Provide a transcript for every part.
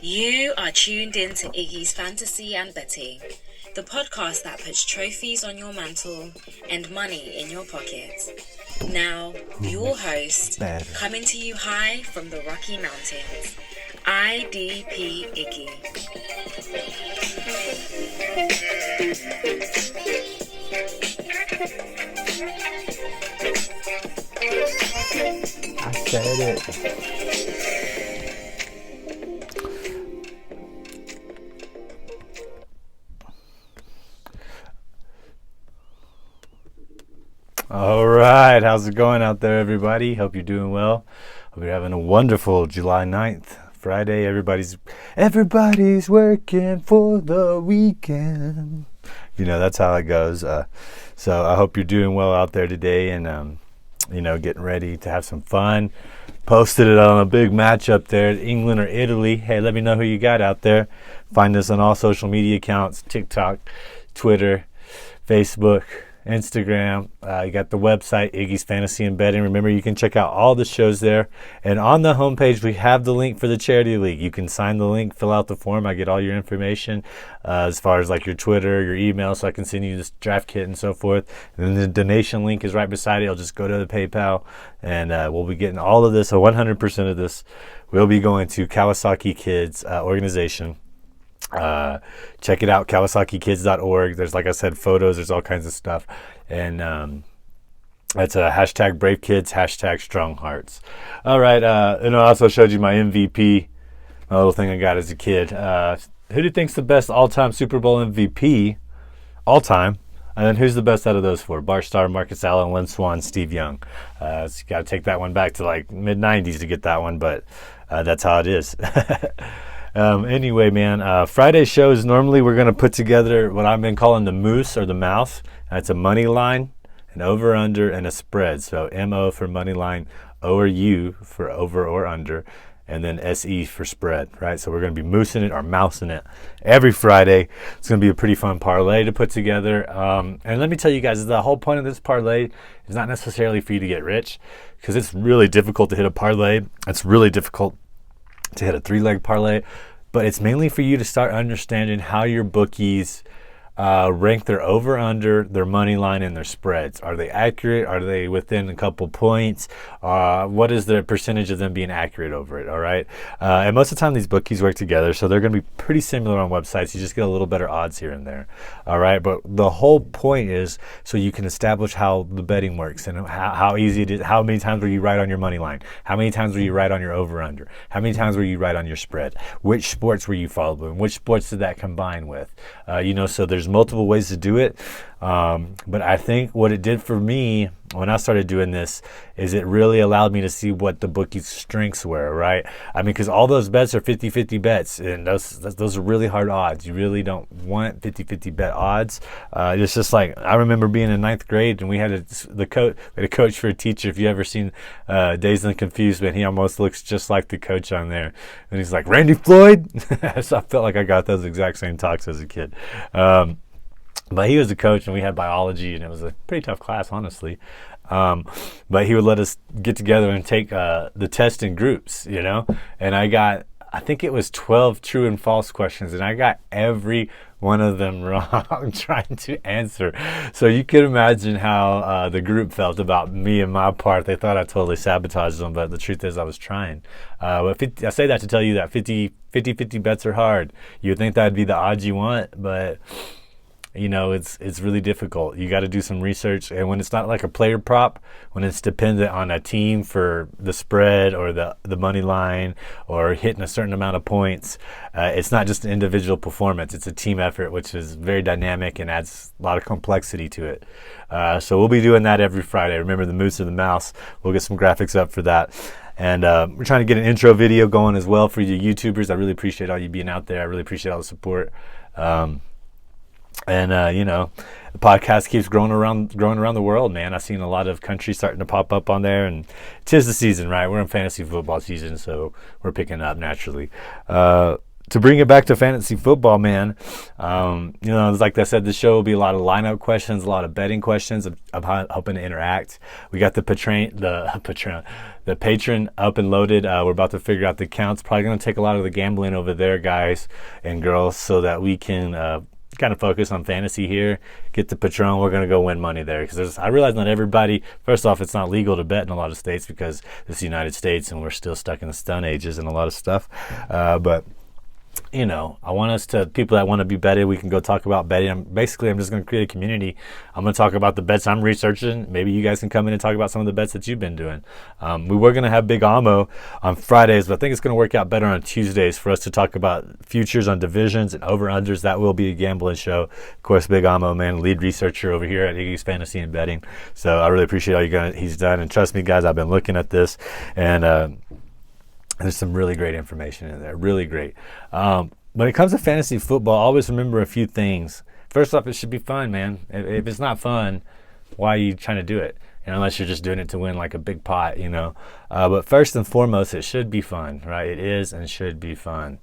You are tuned in to Iggy's Fantasy and Betting, the podcast that puts trophies on your mantle and money in your pocket. Now, your host, coming to you high from the Rocky Mountains, IDP Iggy. I said it. All right, how's it going out there, everybody? Hope you're doing well. Hope you're having a wonderful July 9th, Friday. Everybody's working for the weekend. You know, that's how it goes. So I hope you're doing well out there today and, getting ready to have some fun. Posted it on a big match up there, England or Italy. Hey, let me know who you got out there. Find us on all social media accounts, TikTok, Twitter, Facebook, Instagram. You got the website, Iggy's Fantasy and Betting. Remember, you can check out all the shows there. And on the homepage, we have the link for the Charity League. You can sign the link, fill out the form. I get all your information as far as like your Twitter, your email, so I can send you this draft kit and so forth. And then the donation link is right beside it. You'll just go to the PayPal, and we'll be getting all of this. So 100% of this will be going to Kawasaki Kids organization. Check it out, kawasakikids.org. There's, like I said, photos, there's all kinds of stuff, and that's a hashtag brave kids, hashtag strong hearts. All right, and I also showed you my MVP, my little thing I got as a kid. Who do you think's the best all-time Super Bowl MVP all time? And then who's the best out of those four? Bart Starr, Marcus Allen, Lynn Swann, Steve Young. So you got to take that one back to like mid-90s to get that one, but that's how it is. Anyway, man, Friday's show is normally we're going to put together what I've been calling the moose or the mouth. That's a money line, an over under, and a spread. So MO for money line, O or U for over or under, and then SE for spread, right? So we're going to be moosing it or mousing it every Friday. It's going to be a pretty fun parlay to put together. And let me tell you guys, the whole point of this parlay is not necessarily for you to get rich, because it's really difficult to hit a parlay. It's really difficult to hit a three-leg parlay, but it's mainly for you to start understanding how your bookies rank their over-under, their money line, and their spreads. Are they accurate? Are they within a couple points? What is the percentage of them being accurate over it, all right? And most of the time, these bookies work together, so they're going to be pretty similar on websites. You just get a little better odds here and there, all right? But the whole point is so you can establish how the betting works and how easy it is. How many times were you right on your money line? How many times were you right on your over-under? How many times were you right on your spread? Which sports were you following? Which sports did that combine with? So there's multiple ways to do it, but I think what it did for me when I started doing this is it really allowed me to see what the bookie's strengths were, right? I mean, because all those bets are 50-50 bets, and those are really hard odds. You really don't want 50-50 bet odds. It's just like, I remember being in ninth grade, and we had a coach for a teacher. If you ever seen Dazed and Confused, man, he almost looks just like the coach on there. And he's like, Randy Floyd? So I felt like I got those exact same talks as a kid. But he was a coach, and we had biology, and it was a pretty tough class, honestly. But he would let us get together and take the test in groups, and I think it was 12 true and false questions, and I got every one of them wrong trying to answer. So you can imagine how the group felt about me and my part. They thought I totally sabotaged them, but the truth is I was trying. I say that to tell you that 50-50 bets are hard. You would think that'd be the odds you want, but it's really difficult. You got to do some research, and when it's not like a player prop, when it's dependent on a team for the spread or the money line or hitting a certain amount of points, it's not just an individual performance. It's a team effort, which is very dynamic and adds a lot of complexity to it. So we'll be doing that every Friday. Remember the moose or the mouse. We'll get some graphics up for that. And we're trying to get an intro video going as well for you YouTubers. I really appreciate all you being out there. I really appreciate all the support. The podcast keeps growing around the world, man. I've seen a lot of countries starting to pop up on there, and 'tis the season, right? We're in fantasy football season, so we're picking up naturally. to bring it back to fantasy football, man, like I said, the show will be a lot of lineup questions, a lot of betting questions. I'm hoping to interact. We got the patron up and loaded. We're about to figure out the counts. Probably going to take a lot of the gambling over there, guys and girls, so that we can kind of focus on fantasy here. Get the Patron. We're going to go win money there, because I realize not everybody, first off, it's not legal to bet in a lot of states because it's the United States and we're still stuck in the Stone Ages and a lot of stuff. But I want us to, people that want to be betted, we can go talk about betting. I'm just going to create a community. I'm going to talk about the bets I'm researching. Maybe you guys can come in and talk about some of the bets that you've been doing. We were going to have Big Amo on Fridays, but I think it's going to work out better on Tuesdays for us to talk about futures on divisions and over-unders. That will be a gambling show. Of course, Big Amo, man, lead researcher over here at Iggy's Fantasy and Betting. So I really appreciate all he's done. And trust me, guys, I've been looking at this, and there's some really great information in there, really great. When it comes to fantasy football, always remember a few things. First off, it should be fun, man. If it's not fun, why are you trying to do it? Unless you're just doing it to win like a big pot, But first and foremost, it should be fun, right? It is and should be fun.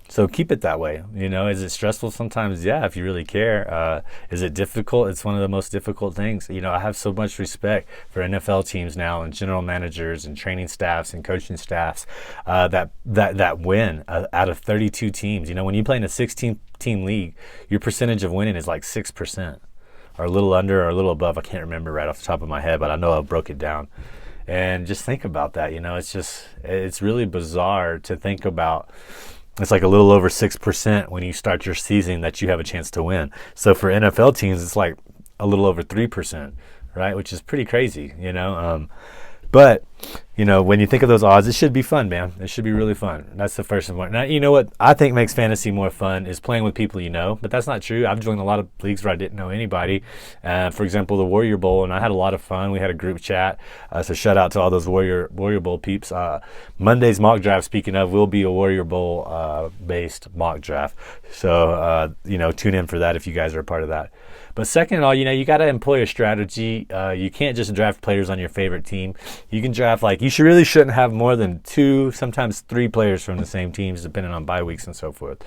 So keep it that way. Is it stressful sometimes? Yeah, if you really care. Is it difficult? It's one of the most difficult things. I have so much respect for NFL teams now and general managers and training staffs and coaching staffs that win out of 32 teams. When you play in a 16-team league, your percentage of winning is like 6%, or a little under or a little above. I can't remember right off the top of my head, but I know I broke it down. And just think about that. It's really bizarre to think about. It's like a little over 6% when you start your season that you have a chance to win. So for NFL teams, it's like a little over 3%, right? Which is pretty crazy, But, when you think of those odds, it should be fun, man. It should be really fun. That's the first one. Now, you know what I think makes fantasy more fun is playing with people but that's not true. I've joined a lot of leagues where I didn't know anybody. For example, the Warrior Bowl, and I had a lot of fun. We had a group chat. So shout out to all those Warrior Bowl peeps. Monday's mock draft, speaking of, will be a Warrior Bowl based mock draft. So, tune in for that if you guys are a part of that. But second of all, you got to employ a strategy. You can't just draft players on your favorite team. You can draft, you really shouldn't have more than 2, sometimes 3 players from the same teams, depending on bye weeks and so forth,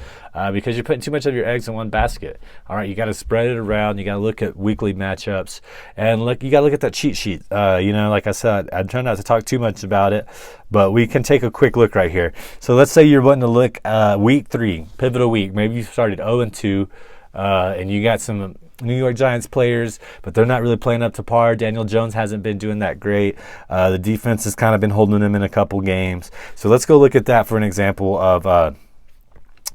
because you're putting too much of your eggs in one basket. All right, you got to spread it around. You got to look at weekly matchups, and you got to look at that cheat sheet. Like I said, I try not to talk too much about it, but we can take a quick look right here. So let's say you're wanting to look week 3, pivotal week. Maybe you started 0-2, and you got some New York Giants players, but they're not really playing up to par. Daniel Jones hasn't been doing that great. The defense has kind of been holding him in a couple games. So let's go look at that for an example of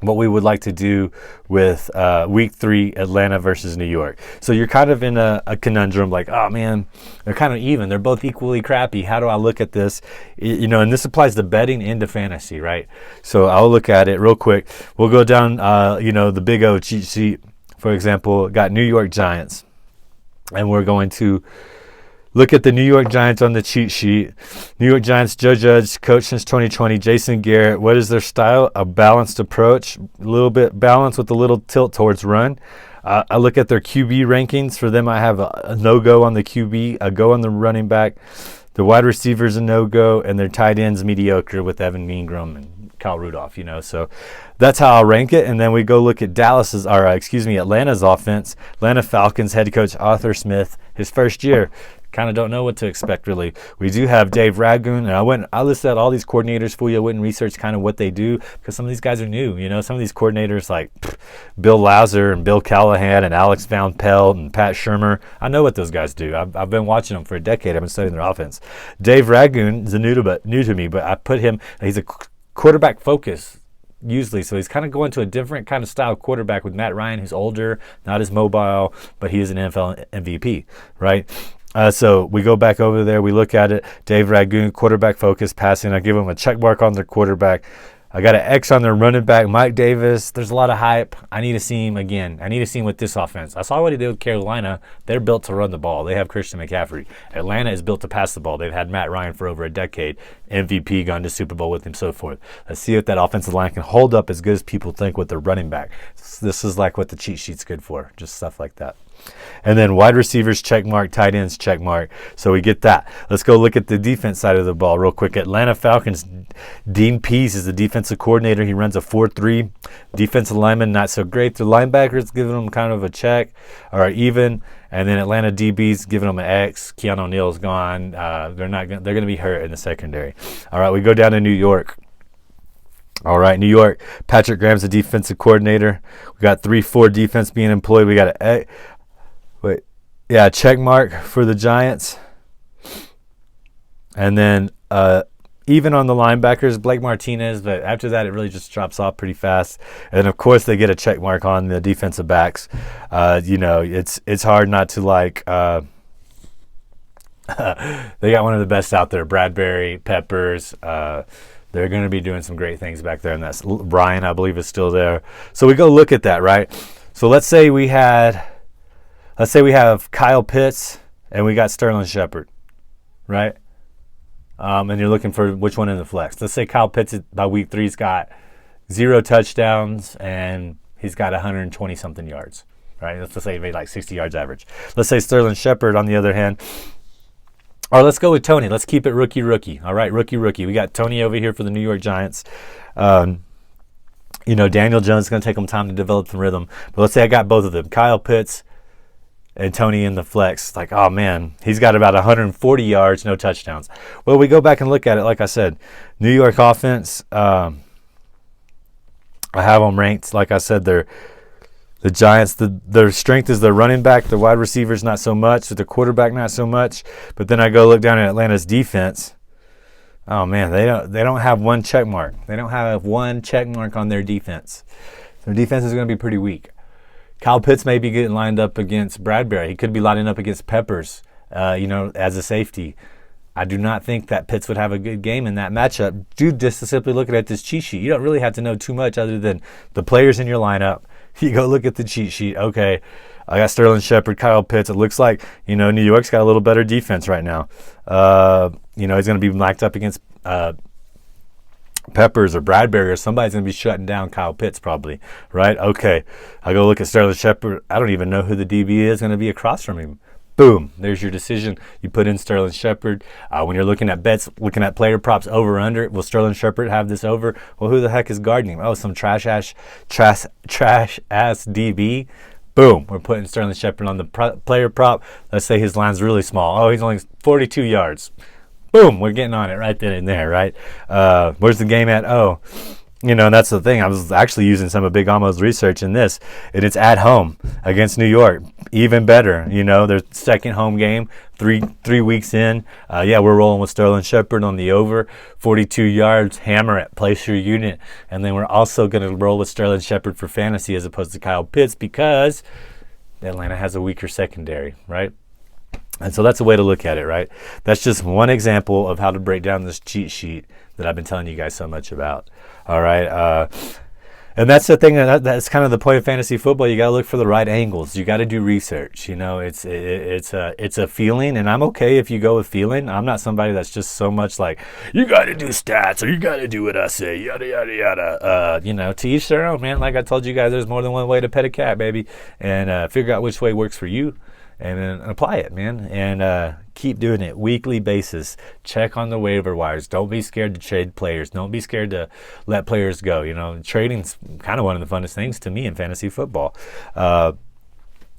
what we would like to do with week 3, Atlanta versus New York. So you're kind of in a conundrum, like, oh man, they're kind of even. They're both equally crappy. How do I look at this? And this applies to betting and to fantasy, right? So I'll look at it real quick. We'll go down, the Big O cheat sheet. For example, got New York Giants, and we're going to look at the New York Giants on the cheat sheet. New York Giants, Joe Judge, coach since 2020, Jason Garrett. What is their style? A balanced approach, a little bit balanced with a little tilt towards run. I look at their QB rankings. For them, I have a no-go on the QB, a go on the running back. The wide receivers a no-go, and their tight ends mediocre with Evan Ingram and Kyle Rudolph, so that's how I'll rank it. And then we go look at Atlanta's offense. Atlanta Falcons head coach Arthur Smith, his first year. Kind of don't know what to expect, really. We do have Dave Ragoon, and I listed out all these coordinators for you. I went and researched kind of what they do, because some of these guys are new. Some of these coordinators like Bill Lauser and Bill Callahan and Alex Van Pelt and Pat Shurmur, I know what those guys do. I've been watching them for a decade. I've been studying their offense. Dave Ragoon is new to me, but I put him. He's a quarterback focus usually, so he's kind of going to a different kind of style quarterback with Matt Ryan, who's older, not as mobile, but he is an NFL MVP, right? So we go back over there, we look at it. Dave Ragoon, quarterback focus, passing. I give him a check mark on their quarterback. I got an X on their running back, Mike Davis. There's a lot of hype. I need to see him again. I need to see him with this offense. I saw what he did with Carolina. They're built to run the ball. They have Christian McCaffrey. Atlanta is built to pass the ball. They've had Matt Ryan for over a decade. MVP, gone to Super Bowl with him, so forth. Let's see if that offensive line can hold up as good as people think with their running back. This is like what the cheat sheet's good for, just stuff like that. And then wide receivers, check mark, tight ends, check mark. So we get that. Let's go look at the defense side of the ball real quick. Atlanta Falcons, Dean Pease is the defensive coordinator. He runs a 4-3. Defensive lineman, not so great. The linebackers giving them kind of a check or even. And then Atlanta DB's giving them an X. Keanu Neal's gone. They're going to be hurt in the secondary. All right, we go down to New York. All right, New York. Patrick Graham's the defensive coordinator. We got 3-4 defense being employed. We got a check mark for the Giants. And then even on the linebackers, Blake Martinez, but after that it really just drops off pretty fast. And of course they get a check mark on the defensive backs. It's hard not to like they got one of the best out there, Bradbury, Peppers. They're going to be doing some great things back there, and that's Brian, I believe, is still there. So we go look at that, right? So let's say we have Kyle Pitts and we got Sterling Shepard, right? And you're looking for which one in the flex. Let's say Kyle Pitts by week 3's got 0 touchdowns and he's got 120 something yards, right? Let's just say he made like 60 yards average. Let's say Sterling Shepard, on the other hand. Or let's go with Tony. Let's keep it rookie. All right, rookie. We got Tony over here for the New York Giants. Daniel Jones is going to take him time to develop the rhythm. But let's say I got both of them, Kyle Pitts and Tony in the flex. Like, oh, man, he's got about 140 yards, no touchdowns. Well, we go back and look at it. Like I said, New York offense, I have them ranked. Like I said, the Giants, their strength is their running back, the wide receivers not so much, the quarterback not so much. But then I go look down at Atlanta's defense. Oh man, they don't have one check mark. They don't have one check mark on their defense. Their defense is going to be pretty weak. Kyle Pitts may be getting lined up against Bradbury. He could be lining up against Peppers, as a safety. I do not think that Pitts would have a good game in that matchup. Dude, just simply looking at this cheat sheet, you don't really have to know too much other than the players in your lineup. You go look at the cheat sheet. Okay, I got Sterling Shepard, Kyle Pitts. It looks like, New York's got a little better defense right now. He's going to be locked up against Peppers or Bradbury, or somebody's going to be shutting down Kyle Pitts probably, right? Okay, I go look at Sterling Shepard. I don't even know who the DB is going to be across from him. Boom, there's your decision. You put in Sterling Shepard. When you're looking at bets, looking at player props over under, will Sterling Shepard have this over? Well, who the heck is guarding him? Oh, some trash ass DB. Boom, we're putting Sterling Shepard on the player prop. Let's say his line's really small. Oh, he's only 42 yards. Boom, we're getting on it right then and there, right? Where's the game at? Oh, and that's the thing. I was actually using some of Big Almo's research in this, and it's at home against New York. Even better, their second home game, three weeks in. We're rolling with Sterling Shepard on the over, 42 yards, hammer it, place your unit. And then we're also going to roll with Sterling Shepard for fantasy as opposed to Kyle Pitts because Atlanta has a weaker secondary, right? And so that's a way to look at it, right? That's just one example of how to break down this cheat sheet that I've been telling you guys so much about. All right. And that's the thing. That's kind of the point of fantasy football. You got to look for the right angles. You got to do research. It's a feeling, and I'm okay if you go with feeling. I'm not somebody that's just so much like, you got to do stats or you got to do what I say, yada, yada, yada. To each their own, man. Like I told you guys, there's more than one way to pet a cat, baby. And figure out which way works for you. And then apply it, man, and keep doing it weekly basis. Check on the waiver wires. Don't be scared to trade players. Don't be scared to let players go. Trading's kind of one of the funnest things to me in fantasy football.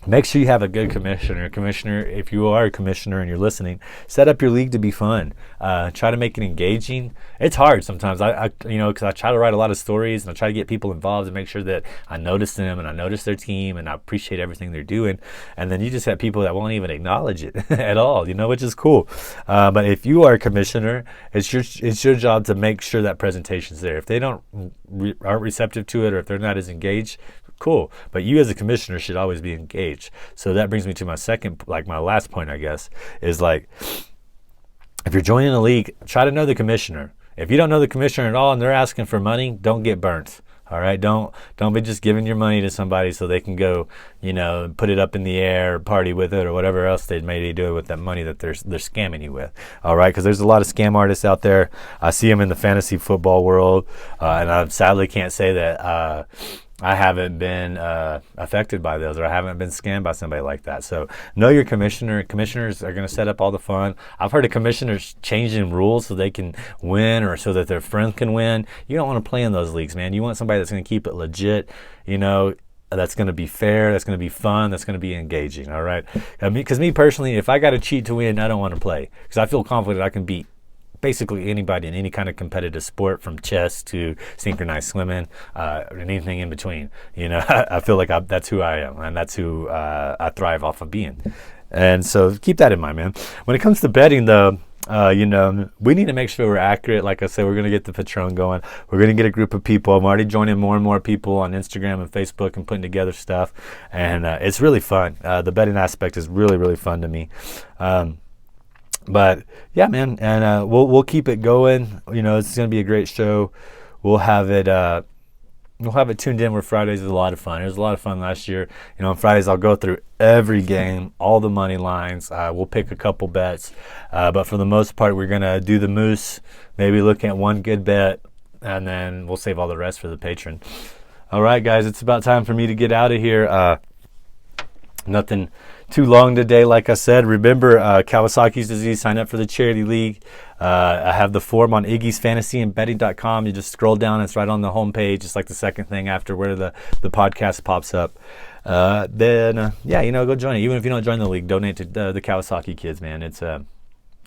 Make sure you have a good commissioner. If you are a commissioner and you're listening, set up your league to be fun. Try to make it engaging. It's hard sometimes. Because I try to write a lot of stories and I try to get people involved and make sure that I notice them and I notice their team and I appreciate everything they're doing. And then you just have people that won't even acknowledge it at all, which is cool. But if you are a commissioner, it's your job to make sure that presentation's there. If they aren't receptive to it or if they're not as engaged, cool. But you as a commissioner should always be engaged. So that brings me to my last point, I guess, is like, if you're joining a league, try to know the commissioner. If you don't know the commissioner at all and they're asking for money, don't get burnt. All right, don't be just giving your money to somebody so they can go, put it up in the air, party with it, or whatever else they may be doing with that money that they're scamming you with. All right, because there's a lot of scam artists out there. I see them in the fantasy football world, and I sadly can't say that I haven't been affected by those, or I haven't been scammed by somebody like that. So know your commissioner. Commissioners are going to set up all the fun. I've heard of commissioners changing rules so they can win, or so that their friend can win. You don't want to play in those leagues, man. You want somebody that's going to keep it legit, that's going to be fair, that's going to be fun, that's going to be engaging, all right? Because me personally, if I got to cheat to win, I don't want to play, because I feel confident I can beat basically anybody in any kind of competitive sport, from chess to synchronized swimming, and anything in between. I feel like that's who I am, and that's who I thrive off of being. And so keep that in mind, man. When it comes to betting, though, we need to make sure we're accurate. Like I said, we're going to get the Patron going. We're going to get a group of people. I'm already joining more and more people on Instagram and Facebook and putting together stuff. And it's really fun. The betting aspect is really, really fun to me. But yeah, man, and we'll keep it going. It's going to be a great show. We'll have it tuned in. Where Fridays is a lot of fun. It was a lot of fun last year. On Fridays I'll go through every game, all the money lines. We'll pick a couple bets, but for the most part, we're gonna do the moose. Maybe look at one good bet, and then we'll save all the rest for the patron. All right, guys, it's about time for me to get out of here. Nothing too long today, like I said. Remember, Kawasaki's disease, sign up for the charity league. I have the form on Iggy's Fantasy and Betting.com. You just scroll down, it's right on the homepage. It's like the second thing after where the podcast pops up. Go join it. Even if you don't join the league, donate to the Kawasaki kids, man. It's a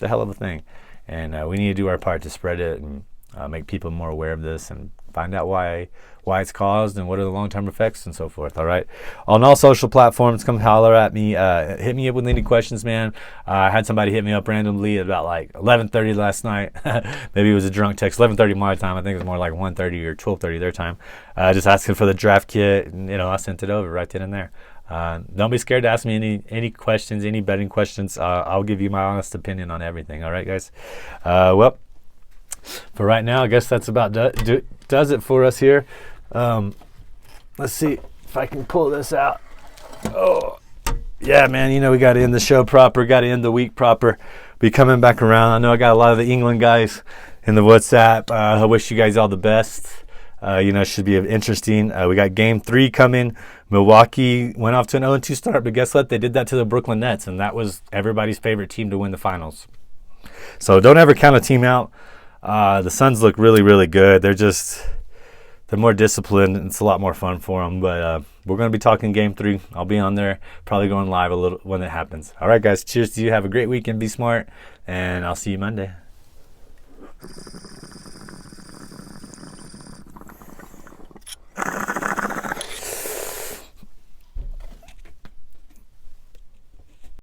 hell of a thing. And we need to do our part to spread it and make people more aware of this and find out why it's caused and what are the long-term effects and so forth. All right, on all social platforms, come holler at me. Hit me up with any questions, man. I had somebody hit me up randomly at about like 11:30 last night. Maybe it was a drunk text. 11:30 my time. I think it was more like 1:30 or 12:30 their time. Just asking for the draft kit, and I sent it over right then and there. Don't be scared to ask me any questions, any betting questions. I'll give you my honest opinion on everything. All right, guys. Well, for right now, I guess that's about does it for us here. Let's see if I can pull this out. Oh, yeah, man. We got to end the show proper. Got to end the week proper. Be coming back around. I know I got a lot of the England guys in the WhatsApp. I wish you guys all the best. Should be interesting. We got game 3 coming. Milwaukee went off to an 0-2 start, but guess what? They did that to the Brooklyn Nets, and that was everybody's favorite team to win the finals. So don't ever count a team out. The Suns look really, really good. They're more disciplined, and it's a lot more fun for them. But we're going to be talking game 3. I'll be on there, probably going live a little when it happens. All right, guys. Cheers to you. Have a great weekend. Be smart, and I'll see you Monday.